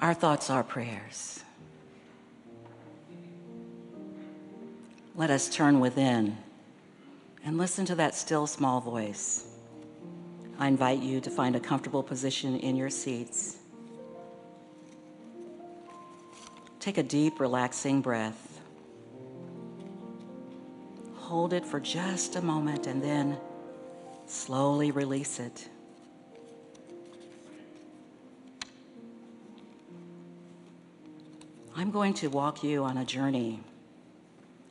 Our thoughts are prayers. Let us turn within and listen to that still small voice. I invite you to find a comfortable position in your seats. Take a deep, relaxing breath. Hold it for just a moment and then slowly release it. I'm going to walk you on a journey,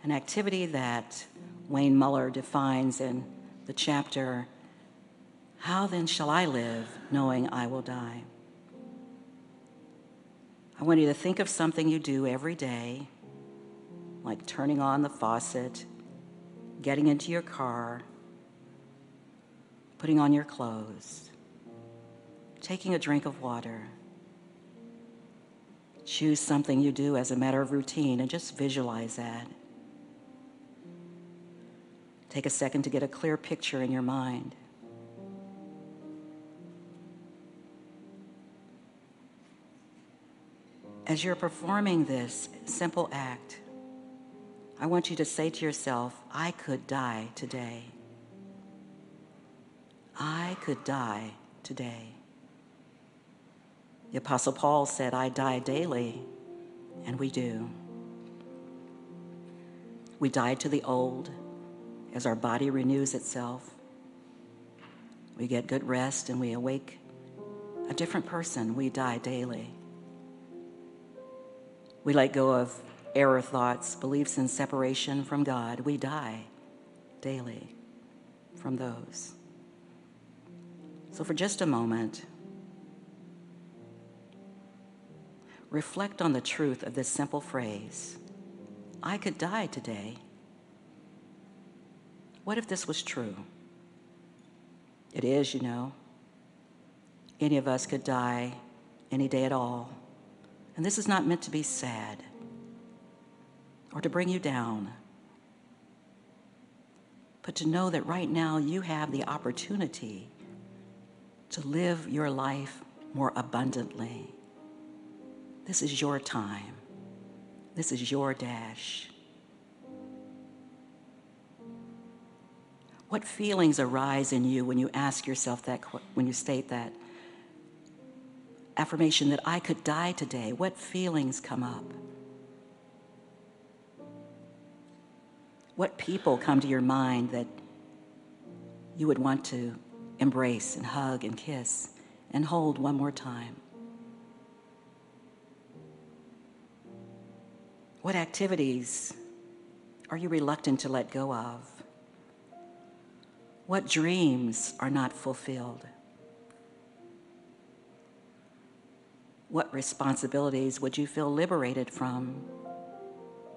an activity that Wayne Muller defines in the chapter, How Then Shall I Live, Knowing I Will Die? I want you to think of something you do every day, like turning on the faucet, getting into your car, putting on your clothes, taking a drink of water. Choose something you do as a matter of routine and just visualize that. Take a second to get a clear picture in your mind. As you're performing this simple act, I want you to say to yourself, I could die today. I could die today. The Apostle Paul said, I die daily, and we do. We die to the old as our body renews itself. We get good rest and we awake a different person. We die daily. We let go of error thoughts, beliefs in separation from God. We die daily from those. So for just a moment, reflect on the truth of this simple phrase, I could die today. What if this was true? It is, you know. Any of us could die any day at all. And this is not meant to be sad or to bring you down, but to know that right now you have the opportunity to live your life more abundantly. This is your time. This is your dash. What feelings arise in you when you ask yourself that, when you state that affirmation that I could die today? What feelings come up? What people come to your mind that you would want to embrace and hug and kiss and hold one more time? What activities are you reluctant to let go of? What dreams are not fulfilled? What responsibilities would you feel liberated from?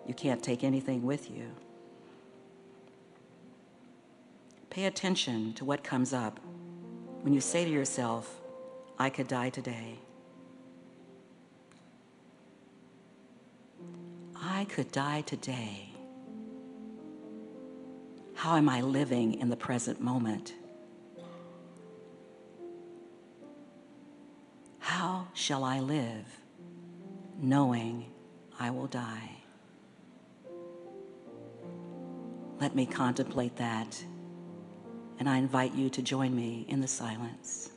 You can't take anything with you. Pay attention to what comes up when you say to yourself, I could die today. I could die today. How am I living in the present moment? How shall I live, knowing I will die? Let me contemplate that, and I invite you to join me in the silence.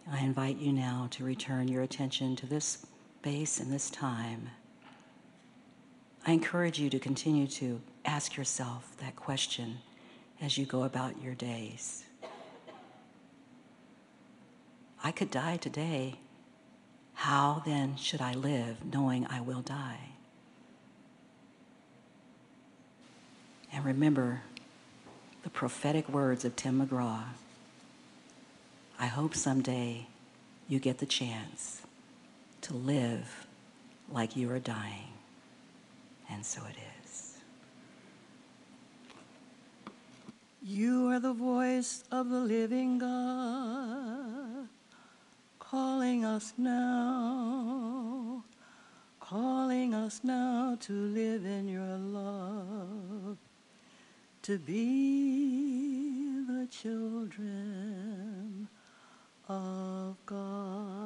I invite you now to return your attention to this space and this time. I encourage you to continue to ask yourself that question as you go about your days. I could die today. How then should I live knowing I will die? And remember the prophetic words of Tim McGraw. I hope someday you get the chance to live like you are dying. And so it is. You are the voice of the living God, calling us now to live in your love, to be the children of God.